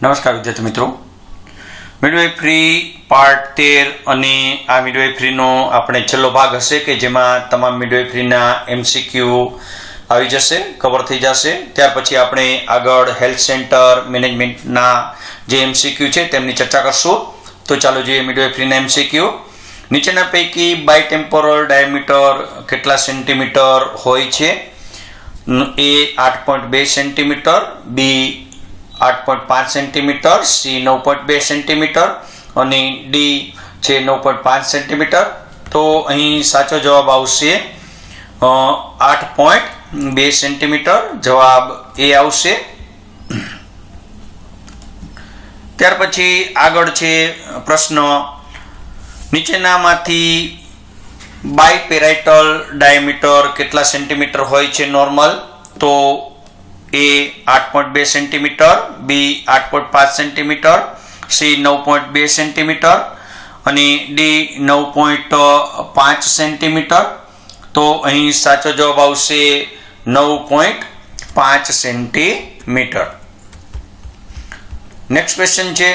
નમસ્કાર વિદ્યાર્થી મિત્રો, મિડવાઇફરી પાર્ટ 13 અને આ મિડવાઇફરીનો આપણે છેલ્લો ભાગ હશે કે જેમાં તમામ મિડવાઇફરીના એમસીક્યુ આવી જશે, કવર થઈ જશે. ત્યાર પછી આપણે આગળ હેલ્થ સેન્ટર મેનેજમેન્ટના જે એમસીક્યુ છે તેમની ચર્ચા કરશું. તો ચાલો જોઈએ મિડવાઇફરીના એમસીક્યુ. નીચેના પૈકી બાયટેમ્પોરલ ડાયામીટર કેટલા સેન્ટીમીટર હોય છે? એ 8.2 સેન્ટીમીટર, બી 8.5 સેન્ટીમીટર, સી 9.2 સેન્ટીમીટર અને ડી છે 9.5 સેન્ટીમીટર. તો અહીં સાચો જવાબ આવશે 8.2 સેન્ટીમીટર. જવાબ એ આવશે. ત્યાર પછી આગળ છે પ્રશ્ન, નીચેનામાંથી બાયપેરાઇટલ ડાયામીટર કેટલા સેન્ટીમીટર હોય છે નોર્મલ? તો એ 8.2 સેન્ટીમીટર, બી 8.5 સેન્ટીમીટર, સી 9.2 સેન્ટીમીટર અને ડી 9.5 સેન્ટીમીટર. તો અહીં સાચો જવાબ આવશે 9.5 સેન્ટીમીટર. નેક્સ્ટ ક્વેશ્ચન છે,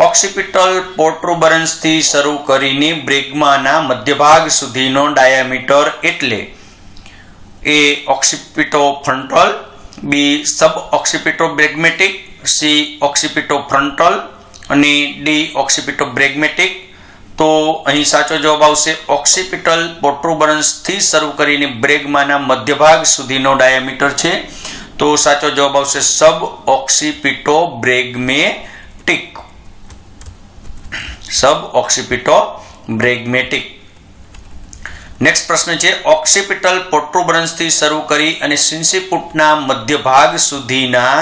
ઓક્સિપિટલ પ્રોટ્રુબરન્સ થી શરૂ કરીને બ્રેગમાના મધ્યભાગ સુધીનો ડાયામીટર એટલે? એ ઓક્સિપિટોફ્રન્ટલ, બી સબ ઓક્સિપિટોબ્રેગ્મેટિક, સી ઓક્સિપિટોફ્રન્ટલ અને ડી ઓક્સિપિટોબ્રેગ્મેટિક. તો અહીં સાચો જવાબ આવશે ઓક્સિપિટલ પ્રોટ્રુબરન્સ થી શરૂ કરીને બ્રેગમાના મધ્યભાગ સુધીનો ડાયામીટર છે. તો સાચો જવાબ આવશે સબ ઓક્સિપિટોબ્રેગ્મેટિક. સબ ઓક્સિપિટોબ્રેગ્મેટિક. નેક્સ્ટ પ્રશ્ન છે, ઓક્સિપિટલ પ્રોટ્રુબરન્સ થી શરૂ કરી અને સિન્સિપુટના મધ્ય ભાગ સુધીના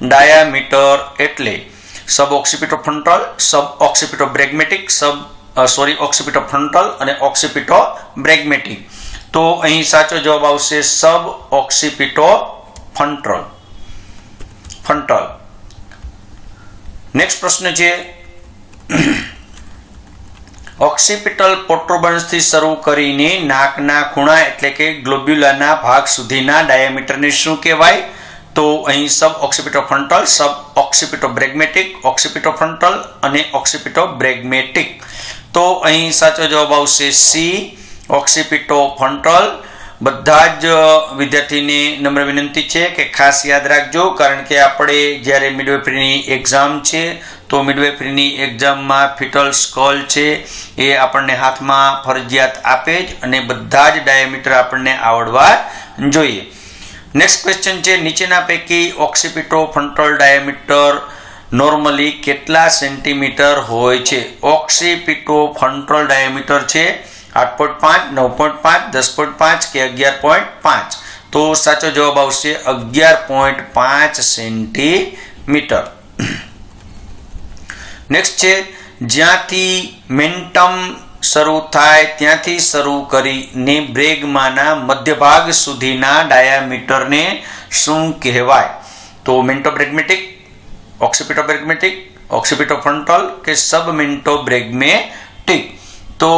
ડાયામીટર એટલે? સબ ઓક્સિપિટોફ્રન્ટલ, સબ ઓક્સિપિટોબ્રેગ્મેટિક, ઓક્સિપિટોફ્રન્ટલ અને ઓક્સિપિટોબ્રેગ્મેટિક. તો અહીં સાચો જવાબ આવશે સબ ઓક્સિપિટોફ્રન્ટલ. નેક્સ્ટ પ્રશ્ન છે, ઓક્સિપિટલ પ્રોટ્રુબરન્સ થી શરૂ કરીને નાકના ખૂણા એટલે કે ગ્લોબ્યુલાના ભાગ સુધીના ડાયામીટરને શું કહેવાય? તો અહીં સબ ઓક્સિપિટોફ્રન્ટલ, સબ ઓક્સિપિટોબ્રેગ્મેટિક, ઓક્સિપિટોફ્રન્ટલ અને ઓક્સિપિટોબ્રેગ્મેટિક. તો અહીં સાચો જવાબ આવશે સી ઓક્સિપિટોફ્રન્ટલ. બધા જ વિદ્યાર્થીને નમ્ર વિનંતી છે કે ખાસ યાદ રાખજો, કારણ કે આપણે જ્યારે મિડવાઇફરીની એક્ઝામ છે તો મિડવાઇફરીની એક્ઝામમાં ફિટલ સ્કલ છે એ આપણને હાથમાં ફરજિયાત આપે જ અને બધા જ ડાયામીટર આપણને આવડવા જોઈએ. નેક્સ્ટ ક્વેશ્ચન છે, નીચેના પૈકી ઓક્સિપિટોફ્રન્ટલ ડાયામીટર નોર્મલી કેટલા સેન્ટીમીટર હોય છે? ઓક્સિપિટોફ્રન્ટલ ડાયામીટર છે 8.5, 9.5, 10.5 કે 11.5. તો સાચો જવાબ આવશે 11.5 સેન્ટીમીટર. નેક્સ્ટ છે, જ્યાંથી મેન્ટમ શરૂ થાય ત્યાંથી શરૂ કરીને બ્રેગમાના મધ્યભાગ સુધીના ડાયામીટરને શું કહેવાય? તો મેન્ટોબ્રેગ્મેટિક, ઓક્સિપિટોબ્રેગ્મેટિક, ઓક્સિપિટોફ્રન્ટલ કે સબમેન્ટોબ્રેગ્મેટિક. તો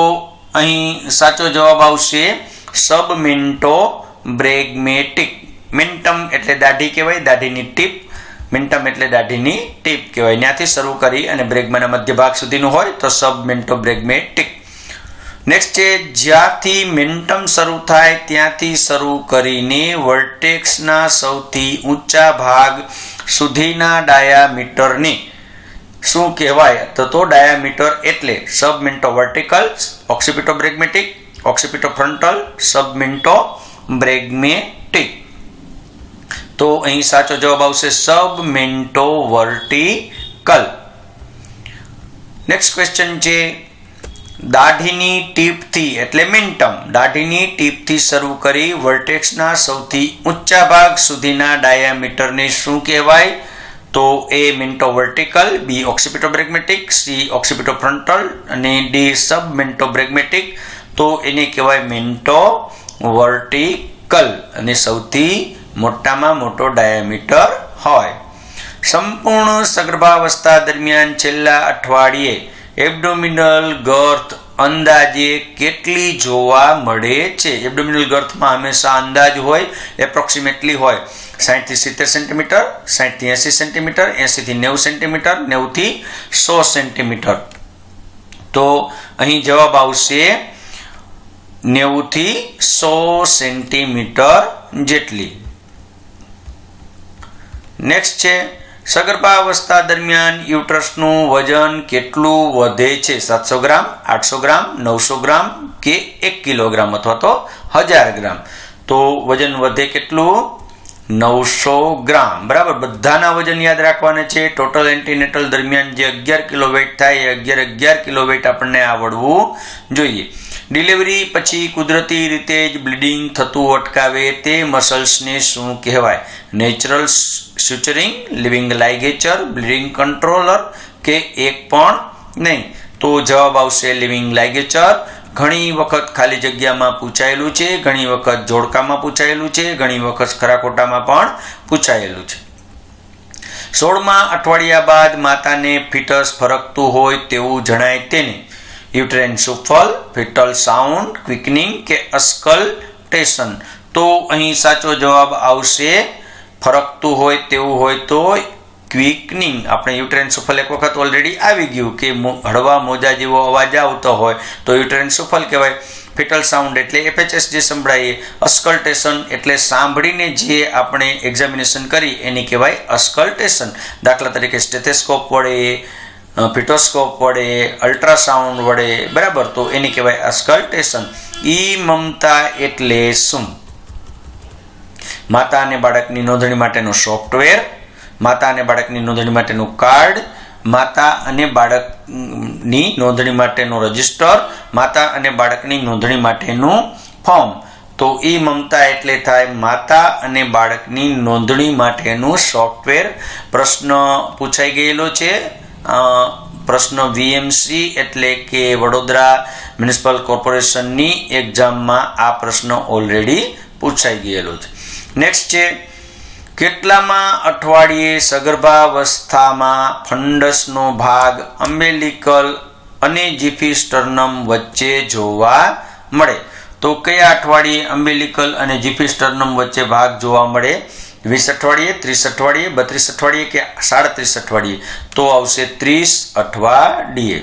અહીં સાચો જવાબ આવશે સબમેન્ટોબ્રેગ્મેટિક. મેન્ટમ એટલે દાઢી કહેવાય, દાઢીની ટીપ. મેન્ટમ એટલે દાઢીની ટીપ કહેવાય. ત્યાંથી શરૂ કરી અને બ્રેગમાના મધ્ય ભાગ સુધીનું હોય તો સબમેન્ટોબ્રેગ્મેટિક. નેક્સ્ટ છે, જ્યાંથી મેન્ટમ શરૂ થાય ત્યાંથી શરૂ કરીને વર્ટેક્સના સૌથી ઊંચા ભાગ સુધીના ડાયામીટરને શું કહેવાય? તો ડાયામીટર એટલે સબમેન્ટોવર્ટિકલ, ઓક્સિપિટોબ્રેગ્મેટિક, ઓક્સિપિટોફ્રન્ટલ, સબમેન્ટોબ્રેગ્મેટિક. તો અહીં સાચો જવાબ આવશે સબમેન્ટોવર્ટિકલ. નેક્સ્ટ ક્વેશ્ચન છે, દાઢીની ટીપથી એટલે મેન્ટમ, દાઢીની ટીપથી શરૂ કરી વર્ટેક્સના સૌથી ઊંચા ભાગ સુધીના ડાયામીટરને શું કહેવાય? તો એ મેન્ટોવર્ટિકલ, બી ઓક્સિપિટોબ્રેગ્મેટિક, સી ઓક્સિપિટોફ્રન્ટલ અને ડી સબમેન્ટોબ્રેગ્મેટિક. તો એને કહેવાય મેન્ટોવર્ટિકલ અને સૌથી મોટામાં મોટો ડાયામીટર હોય. સંપૂર્ણ સગર્ભાવસ્થા દરમિયાન છેલ્લા અઠવાડિયે એબ્ડોમિનલ ગર્થ અંદાજે કેટલી જોવા મળે છે? એબ્ડોમિનલ ગર્થમાં હંમેશા અંદાજ હોય, એપ્રોક્સિમેટલી હોય 60 થી 70 સેન્ટીમીટર, 60 થી 80 સેન્ટીમીટર, 80 થી 90 સેન્ટીમીટર, 90 થી 100 સેન્ટીમીટર. તો અહીં જવાબ આવશે 90 થી 100 સેન્ટીમીટર જેટલી. નેક્સ્ટ છે સગર્ભાવસ્થા દરમિયાન યુટ્રસનું વજન કેટલું વધે છે? 700 ગ્રામ, 800 ગ્રામ, 900 ગ્રામ કે 1 કિલોગ્રામ અથવા તો 1000 ગ્રામ. તો વજન વધે કેટલું? 900 ગ્રામ. બરાબર, બધાના વજન યાદ રાખવાના છે. ટોટલ એન્ટીનેટલ દરમિયાન જે 11 કિલો વેઇટ થાય એ 11 કિલો વેઇટ આપણને આવડવું જોઈએ. ડિલિવરી પછી કુદરતી રીતે જ બ્લીડિંગ થતું અટકાવે તે મસલ્સને શું કહેવાય? નેચરલ સ્યુચરિંગ, લિવિંગ લાઇગેચર, બ્લીડિંગ કંટ્રોલર કે એક પણ નહીં. તો જવાબ આવશે લિવિંગ લાઇગેચર. ઘણી વખત ખાલી જગ્યામાં પૂછાયેલું છે, ઘણી વખત જોડકામાં પૂછાયેલું છે, ઘણી વખત ખરાખોટામાં પણ પૂછાયેલું છે. 16મા અઠવાડિયા બાદ માતાને ફિટસ ફરકતું હોય તેવું જણાય તેને યુટેરાઇન સુફલ, ફિટલ સાઉન્ડ, ક્વિકનિંગ કે અસ્કલ્ટેશન. તો અહીં સાચો જવાબ આવશે ફરકતું હોય તેવું હોય તો ક્વિકનિંગ. આપણે યુટેરાઇન સુફલ એક વખત ઓલરેડી આવી ગયું કે હળવા મોજા જેવો અવાજ આવતો હોય તો યુટેરાઇન સુફલ કહેવાય. ફિટલ સાઉન્ડ એટલે FHS જે સંભળાઈએ, અસ્કલ્ટેશન એટલે સાંભળીને જે આપણે એક્ઝામિનેશન કરી એની કહેવાય અસ્કલ્ટેશન. દાખલા તરીકે સ્ટેથેસ્કોપ વડે, ફિટોસ્કોપ વડે, અલ્ટ્રાસાઉન્ડ વડે, બરાબર, તો એની કહેવાય અસ્કલ્ટેશન. મમતા એટલે શું? માતા અને બાળકની નોંધણી માટેનો સોફ્ટવેર, માતા અને બાળકની નોંધણી માટેનું કાર્ડ, માતા અને બાળકની નોંધણી માટેનો રજિસ્ટર, માતા અને બાળકની નોંધણી માટેનું ફોર્મ. તો મમતા એટલે થાય માતા અને બાળકની નોંધણી માટેનું સોફ્ટવેર. પ્રશ્ન પૂછાઈ ગયેલો છે. પ્રશ્ન VMC એટલે કે વડોદરા મ્યુનિસિપલ કોર્પોરેશનની એક્ઝામમાં આ પ્રશ્ન ઓલરેડી પૂછાઈ ગયેલો છે. નેક્સ્ટ છે કેટલામાં અઠવાડિયે સગર્ભાવસ્થામાં ફંડસનો ભાગ અમ્બેલિકલ અને જીફિસ્ટર્નમ વચ્ચે જોવા મળે? તો કયા અઠવાડિયે અમ્બેલિકલ અને જીફિસ્ટર્નમ વચ્ચે ભાગ જોવા મળે? 20 અઠવાડિયે, 30 અઠવાડિયે, 32 અઠવાડિયે કે 37 અઠવાડિયે? તો આવશે 30 અઠવાડિયે.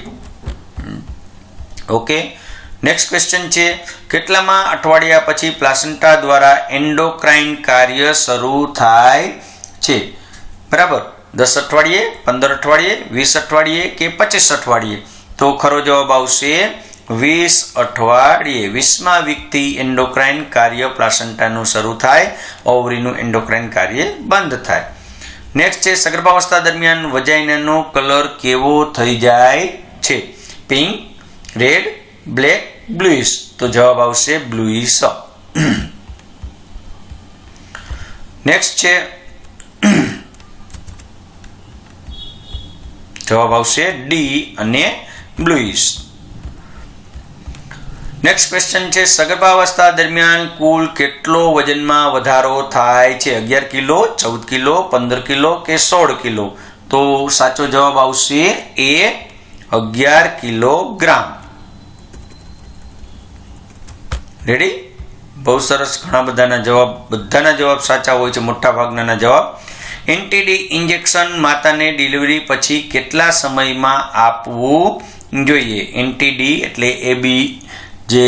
ઓકે. નેક્સ્ટ ક્વેશ્ચન છે કેટલામાં અઠવાડિયા પછી પ્લાસેન્ટા દ્વારા એન્ડોક્રાઇન કાર્ય શરૂ થાય છે? બરાબર, 10 અઠવાડિયે, 15 અઠવાડિયે, 20 અઠવાડિયે કે 25 અઠવાડિયે? તો ખરો જવાબ આવશે 20 અઠવાડિયે. 20મા વીકથી એન્ડોક્રાઇન કાર્ય પ્લાસેન્ટાનું શરૂ થાય, ઓવરીનું એન્ડોક્રાઇન કાર્ય બંધ થાય. નેક્સ્ટ છે સગર્ભાવસ્થા દરમિયાન વજાઇનાનો કલર કેવો થઈ જાય છે? Pink, red, black, bluish? તો જવાબ આવશે બ્લુઇશ. નેક્સ્ટ છે જવાબ આવશે ડી અને બ્લુઇશ. નેક્સ્ટ ક્વેશ્ચન છે સગર્ભાવસ્થા દરમિયાન કુલ કેટલો વજનમાં વધારો થાય છે? 11 કિલો, 14 કિલો, 15 કિલો કે 16 કિલો? તો સાચો જવાબ આવશે 11 કિલોગ્રામ. રેડી? બહુ સરસ. બધાના જવાબ સાચા હોય છે, મોટા ભાગના જવાબ. એન્ટીડી ઇન્જેક્શન માતાને ડિલિવરી પછી કેટલા સમયમાં આપવું જોઈએ? એન્ટીડી એટલે AB જે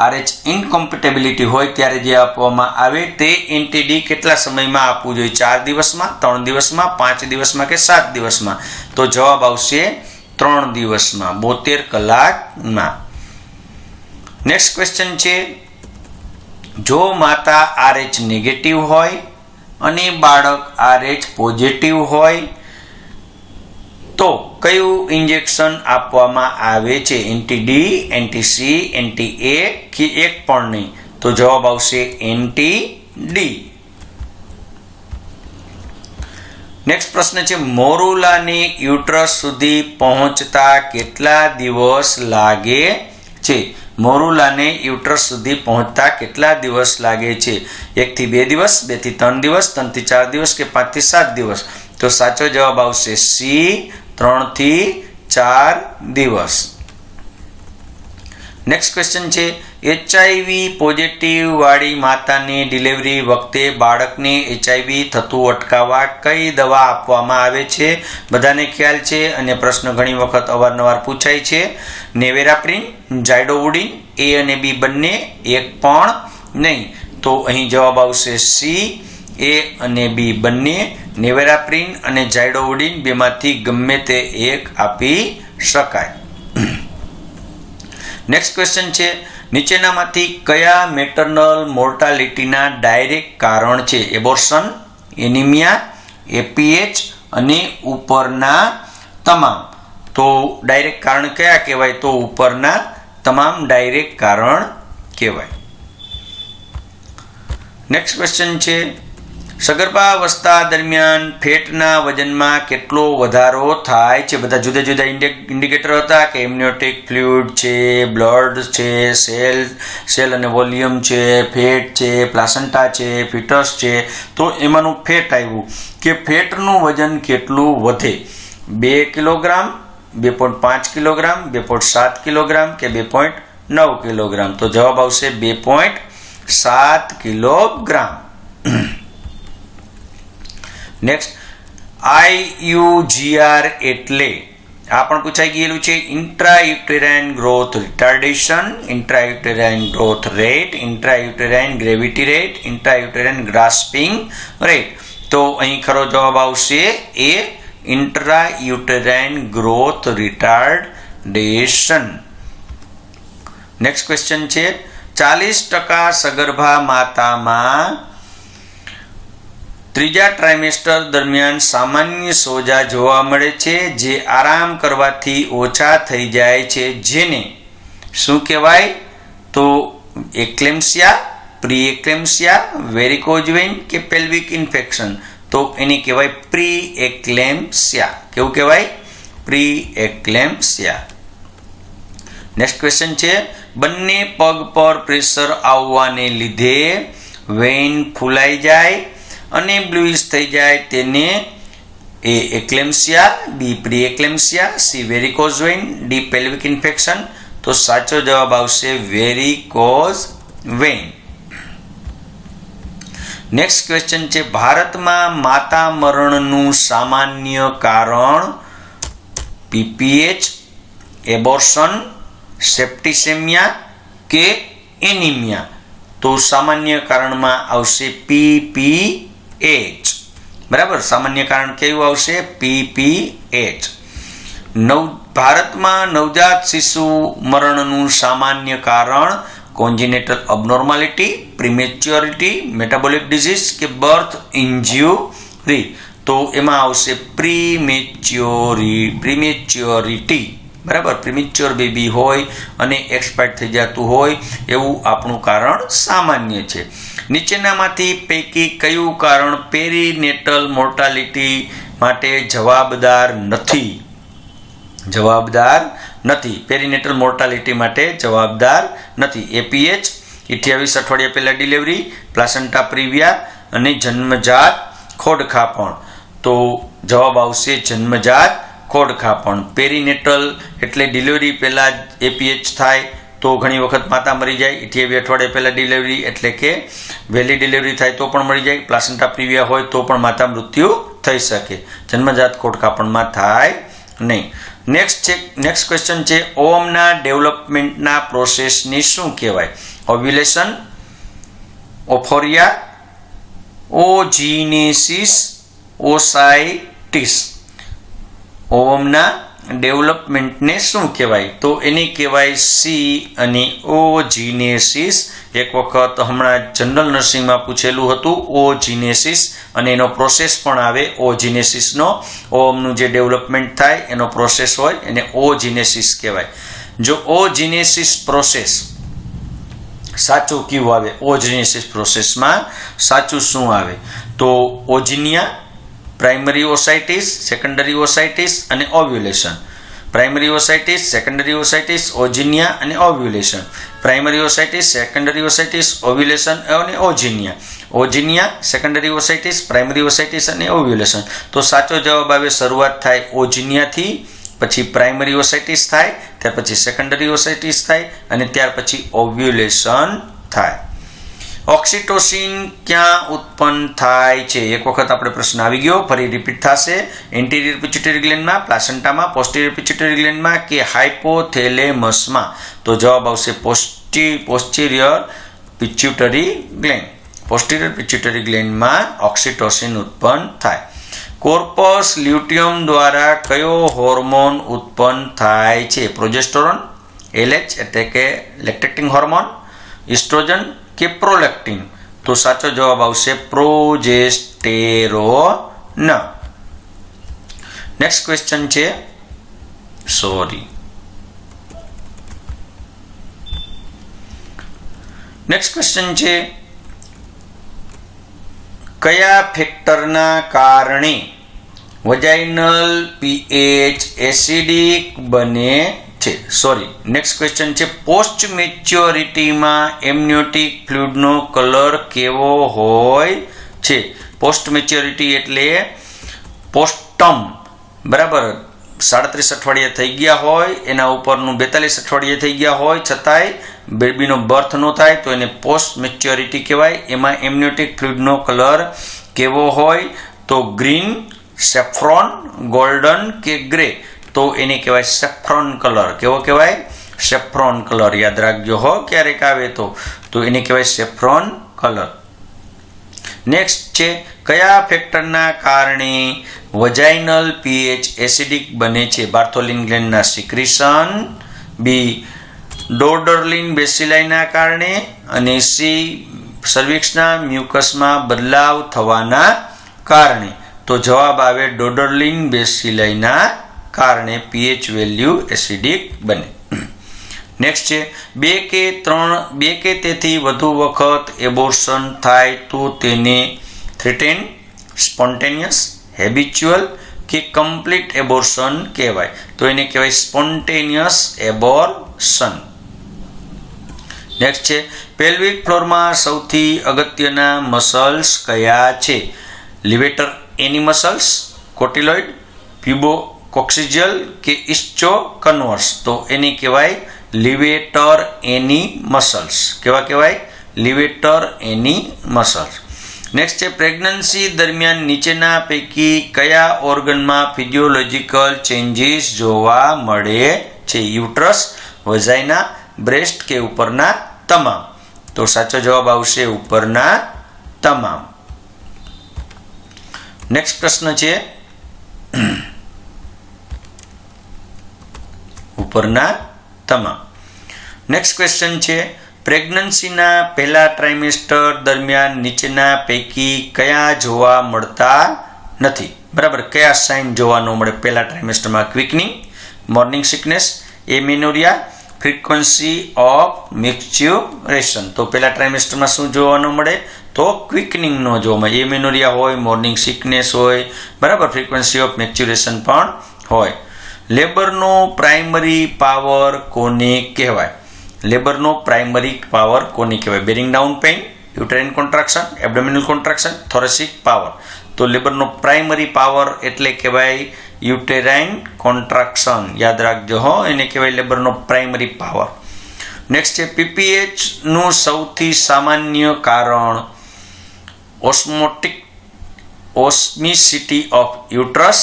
RH ઇનકોમ્પેટેબિલિટી હોય ત્યારે જે આપવામાં આવે તે એન્ટીડી કેટલા સમયમાં આપવું જોઈએ? 4 દિવસમાં, 3 દિવસમાં, 5 દિવસમાં કે 7 દિવસમાં? તો જવાબ આવશે 3 દિવસમાં, 72 કલાકમાં. નેક્સ્ટ ક્વેશ્ચન છે જો માતા RH નેગેટિવ હોય અને બાળક RH પોઝિટિવ હોય તો કયું ઇન્જેક્શન આપવામાં આવે છે? એન્ટી-ડી, એન્ટી-સી, એન્ટી-એ કે એક પણ નહીં? તો જવાબ આવશે એન્ટી-ડી. નેક્સ્ટ પ્રશ્ન છે મોરુલાને યુટ્રસ સુધી પહોંચતા કેટલા દિવસ લાગે છે? મોરુલાને યુટ્રસ સુધી પહોંચતા કેટલા દિવસ લાગે છે? 1 થી 2 દિવસ, 2 થી 3 દિવસ, 3 થી 4 દિવસ કે 5 થી 7 દિવસ? તો સાચો જવાબ આવશે સી, 3 થી 4 દિવસ. નેક્સ્ટ ક્વેશ્ચન છે HIV પોઝિટિવ વાળી માતાને ડિલિવરી વખતે બાળકને HIV થતું અટકાવવા કઈ દવા આપવામાં આવે છે? બધાને ખ્યાલ છે અને પ્રશ્ન ઘણી વખત અવારનવાર પૂછાય છે. નેવેરાપ્રિન, ઝાયડોવુડિન, A અને B બંને, એક પણ નહીં. તો અહીં જવાબ આવશે C, A અને B બંને. નેવેરાપ્રિન અને ઝાયડોવુડિન બેમાંથી ગમે તે એક આપી શકાય. નેક્સ્ટ ક્વેશ્ચન છે નીચેનામાંથી કયા મેટર્નલ મોર્ટાલિટીના ડાયરેક્ટ કારણ છે? એબોર્શન, એનિમિયા, APH અને ઉપરના તમામ. તો ડાયરેક્ટ કારણ કયા કહેવાય? તો ઉપરના તમામ ડાયરેક્ટ કારણ કહેવાય. નેક્સ્ટ ક્વેશ્ચન છે સગર્ભાવસ્થા દરમિયાન ફેટના વજનમાં કેટલો વધારો થાય છે? બધા જુદા જુદા ઇન્ડિકેટર હતા કે એમ્નિયોટિક ફ્લુઇડ છે, બ્લડ છે, સેલ અને વોલ્યુમ છે, ફેટ છે, પ્લાસન્ટા છે, ફિટસ છે. તો એમાંનું ફેટ આવ્યું કે ફેટનું વજન કેટલું વધે? 2 કિલોગ્રામ, 2.5 કિલોગ્રામ, 2.7 કિલોગ્રામ કે 2.9 કિલોગ્રામ? તો જવાબ આવશે 2.7 કિલોગ્રામ. નેક્સ્ટ IUGR એટલે આ પણ પૂછાઈ ગયેલું છે. Intrauterine growth retardation, intrauterine growth rate, intrauterine gravity rate, intrauterine grasping rate. તો અહીં ખરો જવાબ આવશે A, intrauterine growth retardation. Next question છે 40% સગર્ભા માતામાં ત્રીજા ટ્રાઇમેસ્ટર દરમિયાન સામાન્ય સોજા જોવા મળે છે જે આરામ કરવાથી ઓછા થઈ જાય છે. જેને શું કહેવાય? તો એક્લેમ્સિયા, પ્રી એક્લેમ્સિયા, વેરિકોઝ વેઇન કે પેલ્વિક ઇન્ફેક્શન? તો એને કહેવાય પ્રી એક્લેમ્સિયા. કેવું કહેવાય? પ્રી એક્લેમ્સિયા. નેક્સ્ટ ક્વેશ્ચન છે બંને પગ પર પ્રેશર આવવાને લીધે વેઇન ફૂલાઈ જાય અને બ્લુઇશ થઈ જાય તેને A eclampsia, B pre eclampsia, C varicose vein, D pelvic infection? તો સાચો જવાબ આવશે વેરિકોઝ વેઇન. નેક્સ્ટ ક્વેશ્ચન છે ભારતમાં માતા મરણનું સામાન્ય કારણ PPH, એબોર્શન, સેપ્ટિસેમિયા કે એનિમિયા? તો સામાન્ય કારણમાં આવશે PPH. બરાબર, સામાન્ય કારણ કેવું આવશે? PPH. ભારતમાં નવજાત શિશુ મરણનું સામાન્ય કારણ કોન્જિનેટલ અબનોર્માલિટી, પ્રીમેચ્યોરિટી, મેટાબોલિક ડિઝીઝ કે બર્થ ઇન્જ્યુરી? તો એમાં આવશે પ્રીમેચ્યોરિટી. બરાબર, પ્રીમેચ્યોર બેબી હોય અને એક્સપાયર થઈ જતું હોય એવું આપણું કારણ સામાન્ય છે. નીચેનામાંથી પૈકી કયું કારણ પેરીનેટલ મોર્ટાલિટી માટે જવાબદાર નથી? પેરીનેટલ મોર્ટાલિટી માટે જવાબદાર નથી. APH 28 અઠવાડિયા પહેલા ડિલિવરી, પ્લાસન્ટા પ્રીવિયા અને જન્મજાત ખોડખાપણ? તો જવાબ આવશે જન્મજાત ખોડખાપણ. પેરીનેટલ એટલે ડિલિવરી પહેલા APH થાય તો ઘણી વખત માતા મરી જાય. 28 અઠવાડિયા પહેલા ડિલિવરી એટલે કે વહેલી ડિલિવરી થાય તો પણ મરી જાય. પ્લાસન્ટા પ્રીવિયા હોય તો પણ માતા મૃત્યુ થઈ શકે. જન્મજાત ખોડખાપણમાં થાય નહીં. નેક્સ્ટ ક્વેશ્ચન છે ઓવમના ડેવલપમેન્ટના પ્રોસેસને શું કહેવાય? ઓવ્યુલેશન, ઓફોરિયા, ઓજીનેસિસ, ઓસાઇટિસ? ઓવમના ડેવલપમેન્ટને શું કહેવાય? તો એને કહેવાય C અને ઓજીનેસિસ. એક વખત હમણાં જનરલ નર્સિંગમાં પૂછેલું હતું ઓજીનેસિસ અને એનો પ્રોસેસ પણ આવે ઓજીનેસિસનો. ઓવમનું જે ડેવલપમેન્ટ થાય એનો પ્રોસેસ હોય એને ઓજીનેસિસ કહેવાય. જો ઓજીનેસિસ પ્રોસેસ સાચું કયું આવે? ઓજીનેસિસ પ્રોસેસમાં સાચું શું આવે? તો ઓજિનિયા, પ્રાઇમરી ઓસાઇટિસ, સેકન્ડરી ઓસાઇટિસ અને ઓવ્યુલેશન. પ્રાઇમરી ઓસાઇટિસ, સેકન્ડરી ઓસાઇટિસ, ઓજિનિયા અને ઓવ્યુલેશન. પ્રાઇમરી ઓસાઇટિસ, સેકન્ડરી ઓસાઇટિસ, ઓવ્યુલેશન અને ઓજિનિયા. ઓજિનિયા, સેકન્ડરી ઓસાઇટિસ, પ્રાઇમરી ઓસાઇટિસ અને ઓવ્યુલેશન. તો સાચો જવાબ આવે શરૂઆત થાય ઓજિનિયાથી પછી પ્રાઇમરી ઓસાઇટિસ થાય, ત્યાર પછી સેકન્ડરી ઓસાઇટિસ થાય અને ત્યાર પછી ઓવ્યુલેશન થાય. ઓક્સિટોસિન ક્યાં ઉત્પન્ન થાય છે? એક વખત આપણે પ્રશ્ન આવી ગયો, ફરી રિપીટ થશે. એન્ટિરિયર પિટ્યુટરી ગ્લેન્ડમાં, પ્લાસેન્ટામાં, પોસ્ટિરિયર પિટ્યુટરી ગ્લેન્ડમાં કે હાઇપોથેલેમસમાં? તો જવાબ આવશે posterior pituitary gland. Posterior pituitary ગ્લેન્ડમાં ઓક્સિટોસિન ઉત્પન્ન થાય. કોર્પસ લ્યુટિયમ દ્વારા કયો હોર્મોન ઉત્પન્ન થાય છે? પ્રોજેસ્ટેરોન, LH એટલે કે લેક્ટેટિંગ હોર્મોન, ઇસ્ટ્રોજન કે પ્રોલેક્ટિન? તો સાચો જવાબ આવશે પ્રોજેસ્ટેરોન. નેક્સ્ટ ક્વેશ્ચન છે કયા ફેક્ટરના કારણે વજાઇનલ pH એસિડિક બને છે? નેક્સ્ટ ક્વેશ્ચન છે પોસ્ટ મેચ્યોરિટીમાં એમ્નિયોટિક ફ્લુઇડનો કલર કેવો હોય છે? પોસ્ટ મેચ્યોરિટી એટલે પોસ્ટમ, બરાબર, 37 અઠવાડિયા થઈ ગયા હોય, એના ઉપરનું 42 અઠવાડિયા થઈ ગયા હોય છતાંય બેબીનો બર્થ ન થાય તો એને પોસ્ટ મેચ્યોરિટી કહેવાય. એમાં એમ્નિયોટિક ફ્લુઇડનો કલર કેવો હોય? તો ગ્રીન, સેફ્રોન, ગોલ્ડન કે ગ્રે? તો એને કહેવાય સેફ્રોન કલર. કેવો કહેવાય? Saffron colour. યાદ રાખજો હો, ક્યારેક આવે તો એને કહેવાય સેફ્રોન કલર. નેક્સ્ટ છે કયા ફેક્ટરના કારણે વજાઇનલ pH એસિડિક બને છે? બાર્થોલિન ગ્લેન્ડના સિક્રિશન, બી ડોડરલિન બેસિલાઈના કારણે અને સી સર્વિક્સના મ્યુકસમાં બદલાવ થવાના કારણે. તો જવાબ આવે ડોડરલિન બેસિલાઈના કારણે pH વેલ્યુ એસિડિક બને. નેક્સ્ટ છે બે કે તેથી વધુ વખત એબોર્શન થાય તો તેને થ્રેટેન, સ્પોન્ટેનિયસ, હેબિચ્યુઅલ કે કમ્પ્લીટ એબોર્શન કહેવાય? તો એને કહેવાય સ્પોન્ટેનિયસ એબોર્શન. નેક્સ્ટ છે પેલ્વિક ફ્લોરમાં સૌથી અગત્યના મસલ્સ કયા છે? લિવેટર એની મસલ્સ, કોટિલોઇડ, પ્યુબોકોક્સિજિયલ કે ઇસ્ચોકન્વર્સ? તો એને કહેવાય લિવેટર એની મસલ્સ. કેવા કહેવાય? લિવેટર એની મસલ્સ. નેક્સ્ટ છે પ્રેગ્નન્સી દરમિયાન નીચેના પૈકી કયા ઓર્ગનમાં ફિઝિયોલોજીકલ ચેન્જીસ જોવા મળે છે? યુટ્રસ, વજાઇના, બ્રેસ્ટ કે ઉપરના તમામ? તો સાચો જવાબ આવશે ઉપરના તમામ. નેક્સ્ટ પ્રશ્ન છે ઉપરના તમામ. નેક્સ્ટ ક્વેશ્ચન છે પ્રેગ્નન્સીના પહેલા ટ્રાઇમેસ્ટર દરમિયાન નીચેના પૈકી કયા જોવા મળતા નથી? બરાબર, કયા સાઇન જોવા ન મળે પહેલા ટ્રાઇમેસ્ટરમાં? ક્વિકનિંગ, મોર્નિંગ સિકનેસ, એમેનોરિયા, ફ્રીક્વન્સી ઓફ મેચ્યુરેશન? તો પહેલા ટ્રાઇમેસ્ટરમાં શું જોવા ન મળે? તો ક્વિકનિંગ ન જોવા મળે. એમેનોરિયા હોય, મોર્નિંગ સિકનેસ હોય, બરાબર, ફ્રીક્વન્સી ઓફ મેચ્યુરેશન પણ હોય. લેબરનો પ્રાઇમરી પાવર કોને કહેવાય? લેબરનો પ્રાઇમરી પાવર કોને કહેવાય? Bearing down pain, uterine contraction, abdominal contraction, thoracic power? તો લેબરનો પ્રાઇમરી પાવર એટલે કહેવાય યુટેરાઇન કોન્ટ્રાક્શન. યાદ રાખજો હો, એને કહેવાય લેબરનો પ્રાઇમરી પાવર. નેક્સ્ટ છે પીપીએચ નું સૌથી સામાન્ય કારણ ઓસ્મિસિટી of uterus,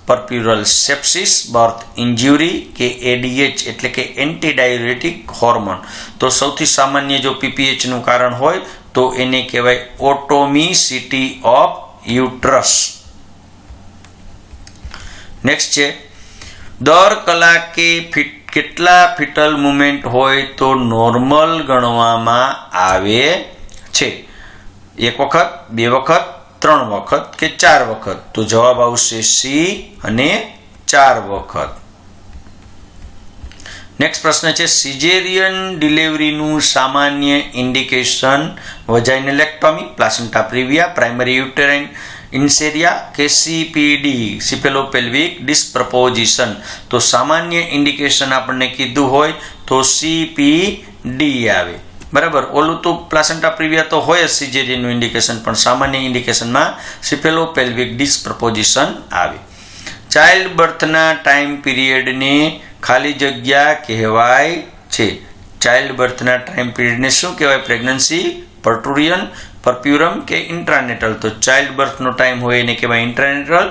puerperal sepsis, birth injury કે એડીએચ એટલે કે એન્ટીડાયુરેટિક હોર્મોન? તો સૌથી સામાન્ય જો પીપીએચ નું કારણ હોય તો એને કહેવાય ઓટોમિસિટી ઓફ યુટ્રસ. નેક્સ્ટ છે દર કલાકે કેટલા ફિટલ મુવમેન્ટ હોય તો નોર્મલ ગણવામાં આવે છે? એક વખત, બે વખત, 3 વખત કે 4 વખત? તો જવાબ આવશે સી અને 4 વખત. નેક્સ્ટ પ્રશ્ન છે સિઝેરિયન ડિલિવરીનું સામાન્ય ઇન્ડિકેશન વજાઇનલેક્ટોમી, પ્લાસેન્ટા પ્રિવિયા, પ્રાઇમરી યુટેરાઇન ઇન્સેરિયા કે સીપીડી, સિફેલોપેલ્વિક ડિસ્પ્રપોઝિશન? તો સામાન્ય ઇન્ડિકેશન આપણને કીધું હોય તો સીપીડી આવે. બરાબર, ઓલું તો પ્લાસેન્ટા પ્રિવિયા તો હોય જ સિઝેરિયનનું ઇન્ડિકેશન, પણ સામાન્ય ઇન્ડિકેશનમાં સિફેલોપેલ્વિક ડિસ્પ્રપોઝિશન આવે. ચાઇલ્ડ બર્થના ટાઈમ પીરિયડને ખાલી જગ્યા કહેવાય છે. ચાઇલ્ડ બર્થના ટાઈમ પીરિયડને શું કહેવાય? પ્રેગ્નન્સી, પર્ટુરિયન, પરપ્યુરમ કે ઇન્ટ્રાનેટલ? તો ચાઇલ્ડ બર્થનો ટાઈમ હોય એને કહેવાય ઇન્ટ્રાનેટલ,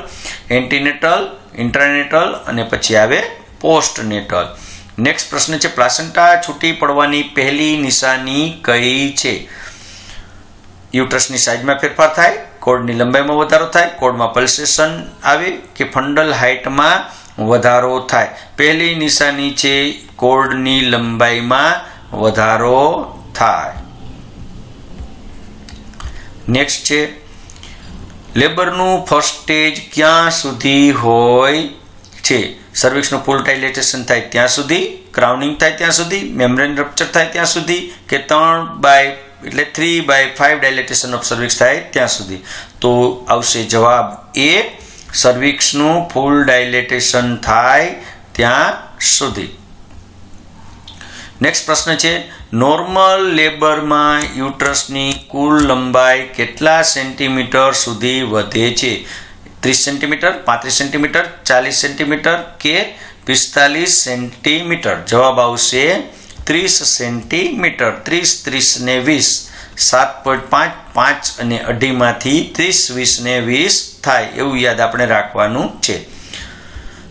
એન્ટીનેટલ, ઇન્ટ્રાનેટલ અને પછી આવે પોસ્ટનેટલ. નેક્સ્ટ પ્રશ્ન છે, પ્લાસેન્ટા છૂટી પડવાની પહેલી નિશાની કઈ છે? યુટ્રસની સાઇઝમાં ફેરફાર થાય, કોર્ડની લંબાઈમાં વધારો થાય, કોર્ડમાં પલ્સેશન આવે કે ફંડલ હાઇટમાં વધારો થાય? પહેલી નિશાની છે કોર્ડની લંબાઈમાં વધારો થાય. નેક્સ્ટ છે, લેબરનું ફર્સ્ટ સ્ટેજ ક્યાં સુધી હોય છે? સર્વિક્સનું ફૂલ ડાયલેટેશન થાય ત્યાં સુધી, ક્રાઉનિંગ થાય ત્યાં સુધી, મેમ્બ્રેન રપ્ચર થાય ત્યાં સુધી કે 3/5 ડાયલેટેશન ઓફ સર્વિક્સ થાય ત્યાં સુધી? તો આવશે જવાબ એ, સર્વિક્સનું ફૂલ ડાયલેટેશન થાય ત્યાં સુધી. નેક્સ્ટ પ્રશ્ન છે, નોર્મલ લેબરમાં યુટ્રસની કુલ લંબાઈ કેટલા સેન્ટીમીટર સુધી વધે છે? 30 સેન્ટીમીટર, 35 સેન્ટીમીટર, 40 સેન્ટીમીટર કે 45 સેન્ટીમીટર? જવાબ આવશે 30 સેન્ટીમીટર. 30, 30 ને 20, 7.5, 5 અને 2.5 માંથી 30, 20 ને 20 થાય એવું યાદ આપણે રાખવાનું છે.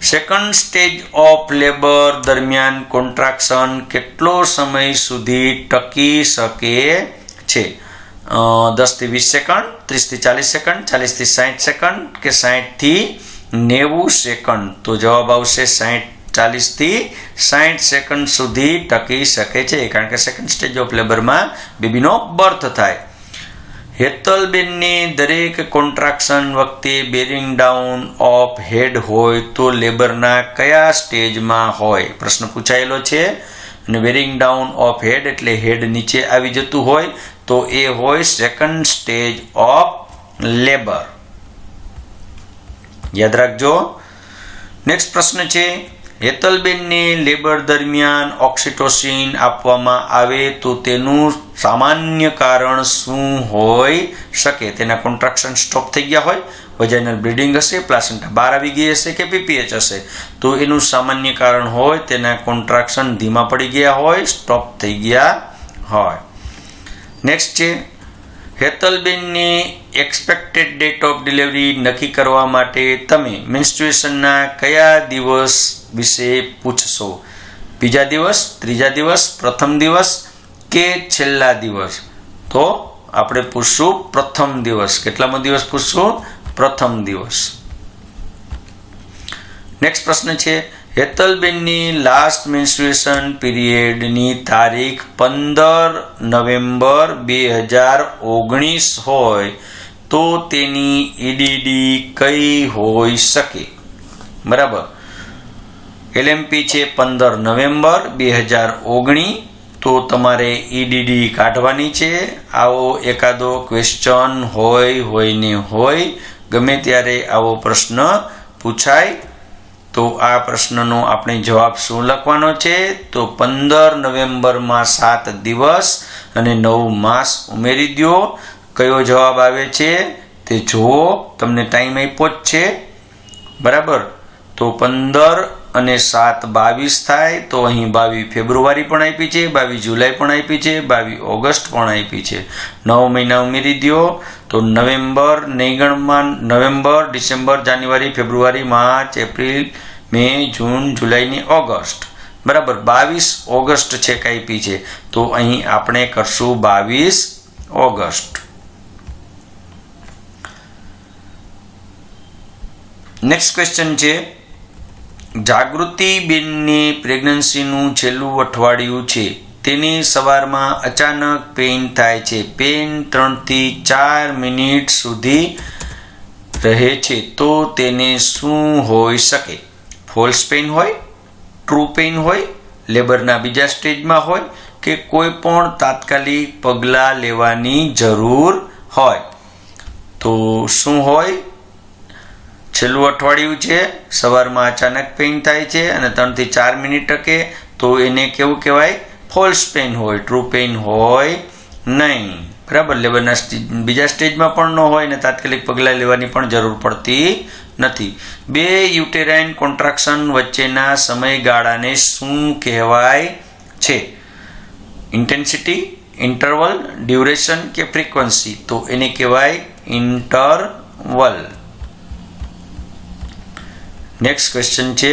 સેકન્ડ સ્ટેજ ઓફ લેબર દરમિયાન કોન્ટ્રાક્શન કેટલો સમય સુધી ટકી શકે છે? 10 થી 20 સેકન્ડ, 30 થી 40 સેકન્ડ, 40 થી 60 સેકન્ડ કે 60 થી 90 સેકન્ડ? તો જવાબ આવશે 40 થી 60 સેકન્ડ સુધી ટકી શકે છે, કારણ કે સેકન્ડ સ્ટેજ ઓફ લેબરમાં બેબીનો બર્થ થાય. હેતલબેનને દરેક કોન્ટ્રાક્શન વખતે બેરિંગ ડાઉન ઓફ હેડ હોય તો લેબરના કયા સ્ટેજમાં હોય? પ્રશ્ન પૂછાયેલો છે અને બેરિંગ ડાઉન ઓફ હેડ એટલે હેડ નીચે આવી જતું હોય તો એ હોય સેકન્ડ સ્ટેજ ઓફ લેબર. યાદ રાખજો. નેક્સ્ટ પ્રશ્ન છે, હેતલબેનને લેબર દરમિયાન ઓક્સિટોસિન આપવામાં આવે તો તેનું સામાન્ય કારણ શું હોઈ શકે? તેના કોન્ટ્રાક્શન સ્ટોપ થઈ ગયા હોય, વજાઇનલ બ્લીડિંગ હશે, પ્લાસેન્ટા બહાર આવી ગઈ હશે કે પીપીએચ હશે? તો એનું સામાન્ય કારણ હોય તેના કોન્ટ્રાક્શન ધીમા પડી ગયા હોય, સ્ટોપ થઈ ગયા હોય. નેક્સ્ટ છે, હેતલબેનની એક્સપેક્ટેડ ડેટ ઓફ ડિલિવરી નક્કી કરવા માટે તમે મેન્સ્ટ્રુએશનના કયા દિવસ વિશે પૂછશો? બીજા દિવસ, ત્રીજા દિવસ, પ્રથમ દિવસ કે છેલ્લા દિવસ? તો આપણે પૂછશું પ્રથમ દિવસ. કેટલામો દિવસ પૂછશું? પ્રથમ દિવસ. નેક્સ્ટ પ્રશ્ન છે, હેતલબેનની લાસ્ટ મેન્સ્ટ્રુએશન પીરિયડની તારીખ 15 નવેમ્બર 2019 હોય તો તેની ઈડીડી કઈ હોઈ શકે? બરાબર. એલએમપી છે 15 નવેમ્બર 2019, તો તમારે ઈડીડી કાઢવાની છે. આવો એકાદો ક્વેશ્ચન હોય ને હોય, ગમે ત્યારે આવો પ્રશ્ન પૂછાય તો આ પ્રશ્નનો આપણે જવાબ શું લખવાનો છે? તો 15 નવેમ્બરમાં 7 દિવસ અને 9 માસ ઉમેરી દો. કયો જવાબ આવે છે તે જુઓ, તમને ટાઈમ આપ્યો જ છે. બરાબર. તો 15 અને 7 22 થાય, તો અહીં 22 ફેબ્રુઆરી પણ આપી છે, 22 જુલાઈ પણ આપી છે, 22 ઓગસ્ટ પણ આપી છે. 9 મહિના ઉમેરી દો તો નવેમ્બર નહીં ગણમાં, નવેમ્બર, ડિસેમ્બર, જાન્યુઆરી, ફેબ્રુઆરી, માર્ચ, એપ્રિલ, મે, જૂન, જુલાઈ ને ઓગસ્ટ. બરાબર. 22 ઓગસ્ટ છેક આપી છે, તો અહીં આપણે કરશું 22 ઓગસ્ટ. નેક્સ્ટ ક્વેશ્ચન છે, જાગૃતિબેનની પ્રેગ્નન્સીનું છેલ્લું અઠવાડિયું છે, તેની સવારમાં અચાનક પેઇન થાય છે, પેઇન 3 થી 4 મિનિટ સુધી રહે છે, તો તેને શું હોઈ શકે? ફોલ્સ પેઇન હોય, ટ્રુ પેઇન હોય, લેબરના બીજા સ્ટેજમાં હોય કે કોઈ પણ તાત્કાલિક પગલાં લેવાની જરૂર હોય? તો શું હોય? છેલ્લું અઠવાડિયું છે, સવારમાં અચાનક પેઇન થાય છે અને 3 થી 4 મિનિટ ટકે, તો એને કેવું કહેવાય? ફોલ્સ પેઇન હોય, ટ્રુ પેઇન હોય નહીં. બરાબર. લેબરના બીજા સ્ટેજમાં પણ ન હોય ને તાત્કાલિક પગલાં લેવાની પણ જરૂર પડતી નથી. બે યુટેરાઇન કોન્ટ્રાક્શન વચ્ચેના સમયગાળાને શું કહેવાય છે? ઇન્ટેન્સિટી, ઇન્ટરવલ, ડ્યુરેશન કે ફ્રીક્વન્સી? તો એને કહેવાય ઇન્ટરવલ. નેક્સ્ટ ક્વેશ્ચન છે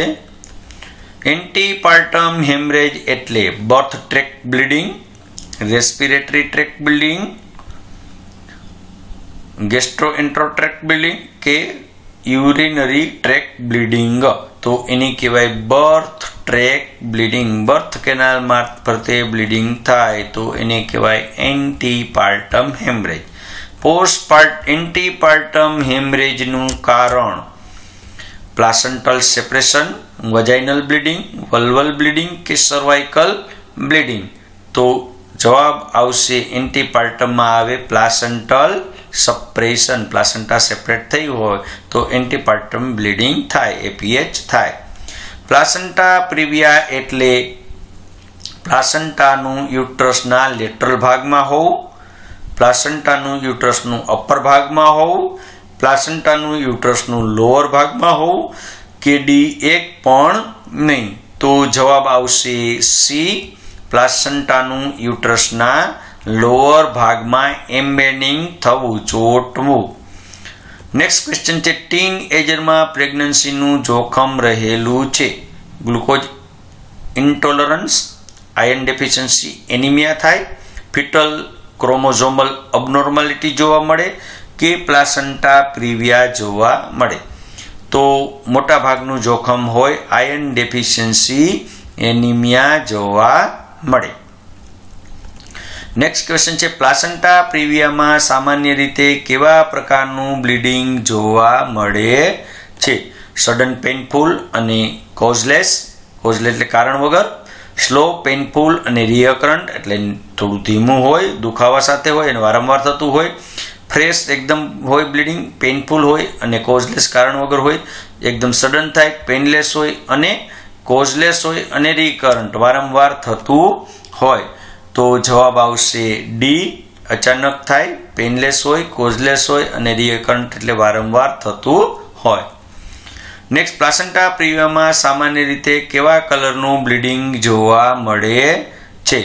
એન્ટીપાર્ટમ હેમરેજ એટલે birth tract bleeding, respiratory tract bleeding, gastroentero tract bleeding કે યુરિનરી ટ્રેક બ્લીડિંગ? તો એને કહેવાય birth tract bleeding. Birth canal મારફતે બ્લીડિંગ થાય તો એને કહેવાય એન્ટીપાર્ટમ હેમરેજ. એન્ટીપાર્ટમ હેમરેજનું કારણ placental separation, vaginal bleeding, vulval bleeding કે સર્વાઇકલ બ્લીડિંગ? તો જવાબ આવશે એન્ટીપાર્ટમમાં આવે પ્લાસન્ટલ સપ્રેશન. પ્લાસન્ટા સેપરેટ થઈ હોય તો એન્ટીપાર્ટમ બ્લીડિંગ થાય, એપીએચ થાય. પ્લાસન્ટા પ્રિવિયા એટલે પ્લાસન્ટાનું યુટ્રસના લેટરલ ભાગમાં હોવું, પ્લાસન્ટાનું યુટ્રસનું અપર ભાગમાં હોવું, પ્લાસન્ટાનું યુટ્રસનું લોઅર ભાગમાં હોવું કે ડી એક પણ નહીં? તો જવાબ આવશે સી, પ્લાસન્ટાનું યુટ્રસના લોઅર ભાગમાં એમ્બેડિંગ થવું, ચોંટવું. નેક્સ્ટ ક્વેશ્ચન છે ટીન એજરમાં પ્રેગ્નન્સીનું જોખમ રહેલું છે. Glucose intolerance, iron deficiency, anaemia થાય, ફિટલ ક્રોમોઝોમલ અબનોર્માલિટી જોવા મળે કે પ્લાસન્ટા પ્રિવિયા જોવા મળે? તો મોટા ભાગનું જોખમ હોય આયર્ન ડેફિશિયન્સી, એનિમિયા જોવા મળે. નેક્સ્ટ ક્વેશ્ચન છે પ્લાસન્ટા પ્રિવિયામાં સામાન્ય રીતે કેવા પ્રકારનું બ્લીડિંગ જોવા મળે છે? સડન પેઇનફુલ અને કોઝલેસ, કોઝલેસ એટલે કારણ વગર, સ્લો પેઇનફુલ અને રિયકરન્ટ એટલે થોડું ધીમું હોય, દુખાવા સાથે હોય અને વારંવાર થતું હોય, ફ્રેશ એકદમ હોય બ્લીડિંગ, પેઇનફુલ હોય અને કોઝલેસ કારણ વગર હોય, એકદમ સડન થાય, પેઇનલેસ હોય અને કોઝલેસ હોય અને રિકરન્ટ વારંવાર થતું હોય? તો જવાબ આવશે ડી, અચાનક થાય, પેઇનલેસ હોય, કોઝલેસ હોય અને રિકરન્ટ એટલે વારંવાર થતું હોય. નેક્સ્ટ પ્લાસન્ટા પ્રિવિયામાં સામાન્ય રીતે કેવા કલરનું બ્લીડિંગ જોવા મળે છે?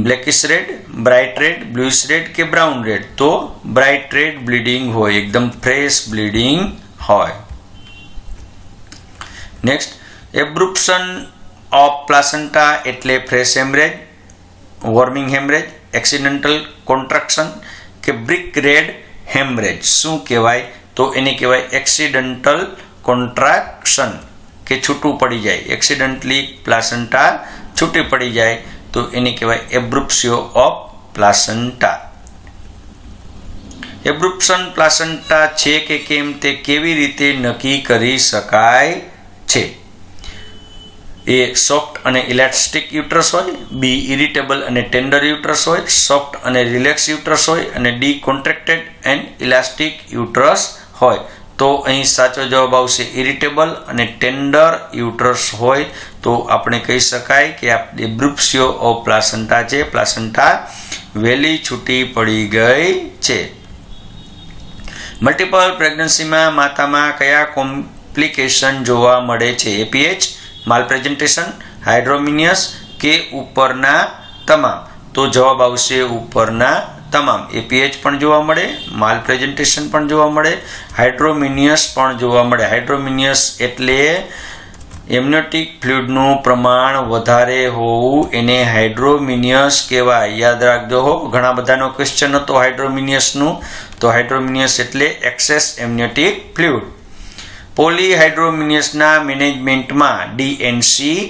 બ્લેકિશ રેડ, બ્રાઇટ રેડ, બ્લુઇશ રેડ કે બ્રાઉન રેડ? તો બ્રાઇટ રેડ બ્લીડિંગ હોય, એકદમ ફ્રેશ બ્લીડિંગ હોય. નેક્સ્ટ એબ્રુપ્શન ઓફ પ્લાસન્ટા એટલે fresh haemorrhage, warming haemorrhage, accidental contraction કે બ્રિક રેડ હેમરેજ? શું કહેવાય? તો એને કહેવાય એક્સિડન્ટલ કોન્ટ્રાક્શન કે છૂટું પડી જાય, એક્સિડન્ટલી પ્લાસન્ટા છૂટી પડી જાય તો એને કહેવાય એબ્રુપ્શિયો ઓફ પ્લાસન્ટા. એબ્રુપ્શન પ્લાસન્ટા છે કે કેમ તે કેવી રીતે નક્કી કરી શકાય છે? એ સોફ્ટ અને ઇલાસ્ટિક યુટ્રસ હોય, બી ઇરિટેબલ અને ટેન્ડર યુટ્રસ હોય, સોફ્ટ અને રિલેક્સ યુટ્રસ હોય અને ડી કોન્ટ્રેક્ટેડ એન્ડ ઇલાસ્ટિક યુટ્રસ હોય? તો અહીં સાચો જવાબ આવશે ઇરિટેબલ અને ટેન્ડર યુટ્રસ હોય. તો આપણે કહી શકાય કે આ એબ્રુપ્શિયો ઓફ પ્લાસન્ટા છે, પ્લાસન્ટા વહેલી છૂટી પડી ગઈ છે. મલ્ટિપલ પ્રેગ્નન્સીમાં માતામાં કયા કોમ્પ્લિકેશન જોવા મળે છે? એપીએચ, માલપ્રેઝન્ટેશન, હાઇડ્રોમિનિયસ કે ઉપરના તમામ? તો જવાબ આવશે ઉપરના તમામ. એપીએચ પણ જોવા મળે, માલપ્રેઝન્ટેશન પણ જોવા મળે, હાઇડ્રોમિનિયસ પણ જોવા મળે. હાઇડ્રોમિનિયસ એટલે એમ્નિયોટિક ફ્લુઇડનું પ્રમાણ વધારે હોવું, એને હાઇડ્રોમિનિયસ કહેવાય. યાદ રાખજો હો, ઘણા બધાનો ક્વેશ્ચન હતો હાઇડ્રોમિનિયસનું. તો હાઇડ્રોમિનિયસ એટલે એક્સેસ એમ્નિયોટિક ફ્લુઇડ. પોલીહાઇડ્રોમિનિયસના મેનેજમેન્ટમાં ડીએનસી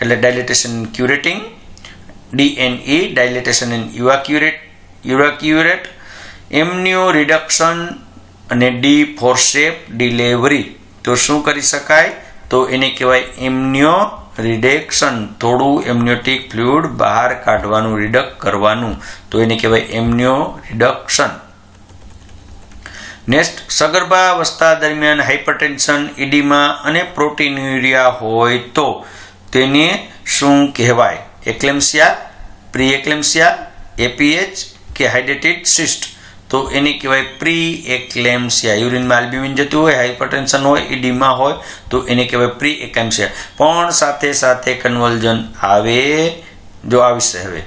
એટલે ડાયલેટેશન એન્ડ ક્યુરેટિંગ, ડીએનઈ ડાયલેટેશન એન્ડ ઇવાક્યુએટ, એમ્નિયો રિડક્શન અને ડી ફોર્સેપ ડિલિવરી? તો શું કરી શકાય? તો એને કહેવાય એમ્નિયો રિડક્શન, થોડું એમ્નિયોટિક ફ્લુઇડ બહાર કાઢવાનું, રિડક્ટ કરવાનું, તો એને કહેવાય એમ્નિયો રિડક્શન. નેક્સ્ટ સગર્ભાવસ્થા દરમિયાન હાઇપરટેન્શન, ઇડીમા અને પ્રોટીન્યુરિયા હોય તો તેને શું કહેવાય? એક્લેમ્સિયા, પ્રી એક્લેમ્સિયા, એપીએચ કે હાઇડ્રેટેડ સિસ્ટ, તો એને કહેવાય પ્રી એક્લેમ્સિયા. યુરિનમાં આલ્બ્યુમિન જતું હોય, હાઇપરટેન્શન હોય, ઇડીમા હોય તો એને કહેવાય પ્રી એક્લેમ્સિયા. પણ સાથે સાથે કન્વલ્ઝન આવે. જો આ વિશે હવે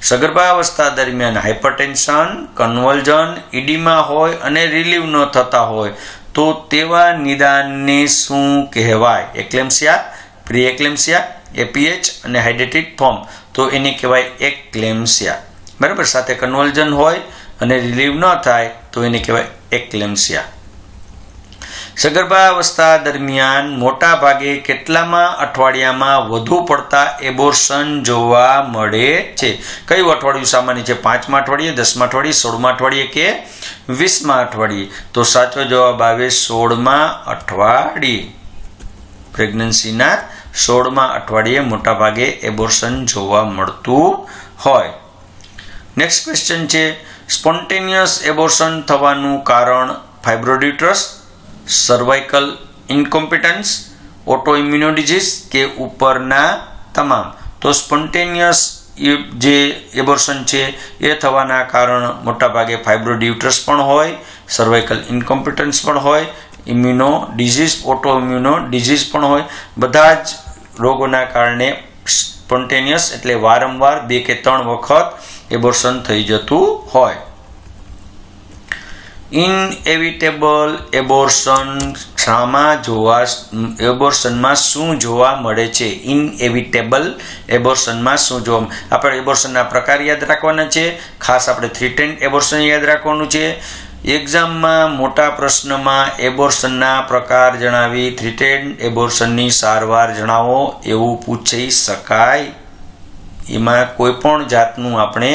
સગર્ભાવસ્થા દરમિયાન હાઇપરટેન્શન, કન્વલ્ઝન, ઇડીમા હોય અને રિલીવ ન થતા હોય તો તેવા નિદાનને શું કહેવાય? એક્લેમ્સિયા, પ્રી એક્લેમ્સિયા, એપીએચ અને હાઇડ્રેટેડ ફોર્મ, તો એને કહેવાય એક્લેમ્સિયા. બરાબર. સાથે કન્વલ્ઝન હોય અને રિલીવ ન થાય તો એને કહેવાય એક્લેમ્સિયા. સગર્ભાવસ્થા દરમિયાન મોટા ભાગે કેટલામાં અઠવાડિયામાં વધુ પડતા એબોર્શન જોવા મળે છે? કયું અઠવાડિયું સામાન્ય છે? 5મા અઠવાડિયે, 10મા અઠવાડિયે, 16મા અઠવાડિયે કે 20મા અઠવાડિયે? તો સાચો જવાબ આવે 16મા અઠવાડિયે. પ્રેગ્નન્સીના 16મા અઠવાડિયે મોટા ભાગે એબોર્શન જોવા મળતું હોય. નેક્સ્ટ ક્વેશ્ચન છે, સ્પોન્ટેનિયસ એબોર્શન થવાનું કારણ ફાઇબ્રોઇડ, સર્વાઇકલ ઇન્કોમ્પિટન્સ, ઓટોઇમ્યુનો ડિઝીઝ કે ઉપરના તમામ? તો સ્પોન્ટેનિયસ જે એબોર્શન છે એ થવાના કારણ મોટાભાગે ફાઇબ્રોઇડ યુટ્રસ પણ હોય, સર્વાઇકલ ઇન્કોમ્પિટન્સ પણ હોય, ઇમ્યુનો ડિઝીઝ, ઓટોઇમ્યુનો ડિઝીઝ પણ હોય. બધા જ રોગોના કારણે સ્પોન્ટેનિયસ એટલે વારંવાર 2 કે 3 વખત એબોર્શન થઈ જતું હોય. ઇનએવિટેબલ એબોર્શન એબોર્શનમાં શું જોવા મળે છે? ઇનએવિટેબલ એબોર્શનમાં શું જોવા? આપણે એબોર્શનના પ્રકાર યાદ રાખવાના છે. ખાસ આપણે 310 એબોર્શન યાદ રાખવાનું છે. એક્ઝામમાં મોટા પ્રશ્નમાં એબોર્શનના પ્રકાર જણાવી 310 એબોર્શનની સારવાર જણાવો એવું પૂછી શકાય. એમાં કોઈ પણ જાતનું આપણે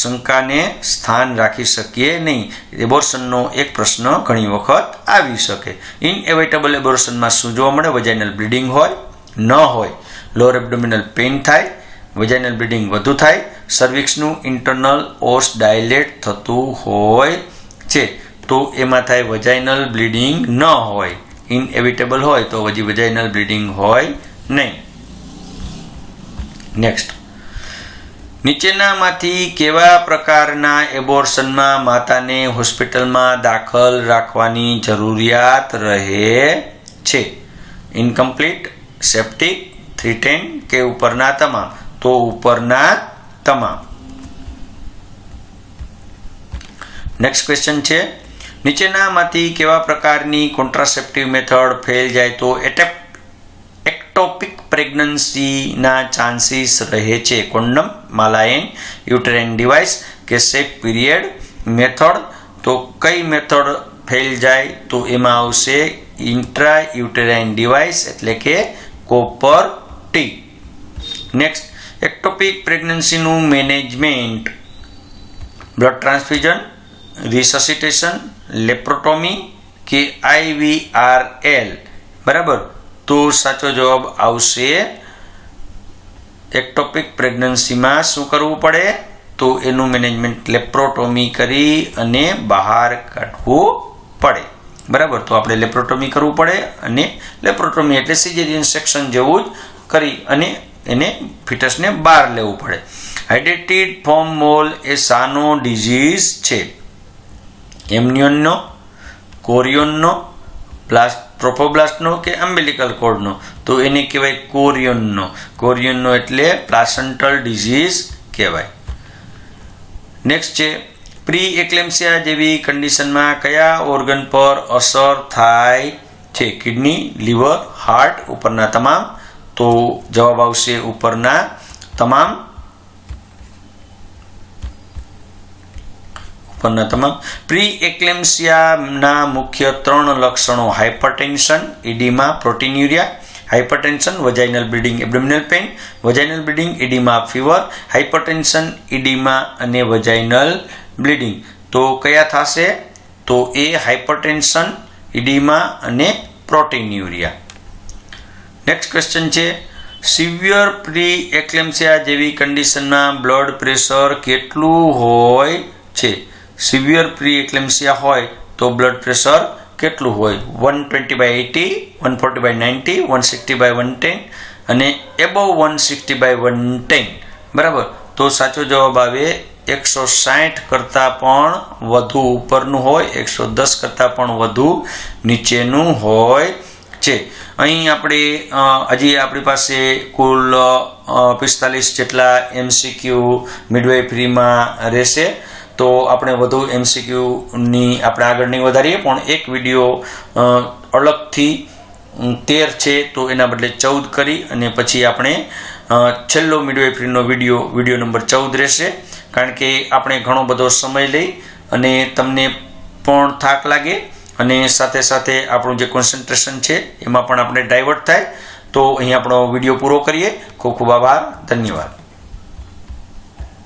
શંકાને સ્થાન રાખી શકીએ નહીં. એબોર્શનનો એક પ્રશ્ન ઘણી વખત આવી શકે. ઇનએવિટેબલ એબોર્શનમાં શું જોવા મળે? વજાઇનલ બ્લીડિંગ હોય, ન હોય, લોઅર એબ્ડોમિનલ પેઇન થાય, વજાઇનલ બ્લીડિંગ વધુ થાય, સર્વિક્સનું ઇન્ટરનલ ઓસ ડાયલેટ થતું હોય છે તો એમાં થાય વજાઇનલ બ્લીડિંગ ન હોય. ઇનએવિટેબલ હોય તો હજી વજાઇનલ બ્લીડિંગ હોય નહીં. નેક્સ્ટ, નીચેનામાંથી કેવા પ્રકારના એબોર્શનમાં માતાને હોસ્પિટલમાં દાખલ રાખવાની જરૂરિયાત રહે છે? ઇનકમ્પ્લીટ, સેપ્ટિક, 310 કે ઉપરના તમામ? તો ઉપરના તમામ. નેક્સ્ટ ક્વેશ્ચન છે, નીચેનામાંથી કેવા પ્રકારની કોન્ટ્રાસેપ્ટિવ મેથડ ફેલ જાય તો એક્ટોપિક પ્રેગ્નન્સીના ચાન્સીસ રહે છે? કોન્ડમ, માલાયન, યુટેરાઇન ડિવાઇસ કે સેફ પીરિયડ મેથડ? તો કઈ મેથડ ફેલ જાય? તો એમાં આવશે ઇન્ટ્રા યુટેરાઇન ડિવાઇસ એટલે કે કોપર ટી. નેક્સ્ટ, એક્ટોપિક પ્રેગ્નન્સીનું management blood transfusion, resuscitation, laparotomy કે IVRL? બરાબર. તો સાચો જવાબ આવશે એક્ટોપિક પ્રેગ્નન્સીમાં શું કરવું પડે? તો એનું મેનેજમેન્ટ લેપ્રોટોમી કરી અને બહાર કાઢવું પડે. બરાબર. તો આપણે લેપ્રોટોમી કરવું પડે અને લેપ્રોટોમી એટલે સિઝેરિયન સેક્શન જેવું જ કરી અને એને ફિટસને બહાર લેવું પડે. હાઇડ્રેટેડ ફોર્મ મોલ એ શાનો ડિઝીઝ છે? એમ્નિયોનનો, કોરિયોનનો, ટ્રોફોબ્લાસ્ટનો કે અમ્બિલિકલ કોર્ડનો? તો એને કહેવાય કોરિયોનનો. કોરિયોનનો એટલે પ્લાસન્ટલ ડિઝીઝ કહેવાય. નેક્સ્ટ છે, પ્રી એક્લેમ્સિયા જેવી કન્ડિશનમાં કયા ઓર્ગન પર અસર થાય છે? Kidney, liver, heart? ઉપરના તમામ? તો જવાબ આવશે ઉપરના તમામ. પ્રી એક્લેમ્સિયાના મુખ્ય 3 લક્ષણો: hypertension, oedema, proteinuria. Hypertension, vaginal bleeding, abdominal pain. Vaginal bleeding, oedema, fever. Hypertension, oedema અને વજાઇનલ બ્લીડિંગ. તો કયા થશે? તો એ હાઇપરટેન્શન, ઇડીમા અને પ્રોટીન્યુરિયા. નેક્સ્ટ ક્વેશ્ચન છે, સિવિયર પ્રી એક્લેમ્સિયા જેવી કન્ડિશનમાં બ્લડ પ્રેશર કેટલું હોય છે? સિવિયર પ્રી એક્લેમ્સિયા હોય તો બ્લડ પ્રેશર કેટલું હોય? 120/80, 140/90, 160/110 અને એબવ 160/110. બરાબર. તો સાચો જવાબ આવે 160 કરતાં પણ વધુ ઉપરનું હોય, 110 કરતાં પણ વધુ નીચેનું હોય છે. અહીં આપણે હજી આપણી પાસે કુલ 45 જેટલા MCQ મિડવાઇફરીમાં રહેશે. તો આપણે વધુ MCQની આપણે આગળ નહીં વધારીએ, પણ એક વિડીયો અલગથી 13 છે તો એના બદલે 14 કરી અને પછી આપણે છેલ્લો મિડવાઇફરીનો વિડીયો નંબર 14 રહેશે. કારણ કે આપણે ઘણો બધો સમય લઈ અને તમને પણ થાક લાગે અને સાથે સાથે આપણું જે કોન્સન્ટ્રેશન છે એમાં પણ આપણે ડાયવર્ટ થાય. તો અહીં આપણો વિડીયો પૂરો કરીએ. ખૂબ ખૂબ આભાર. ધન્યવાદ.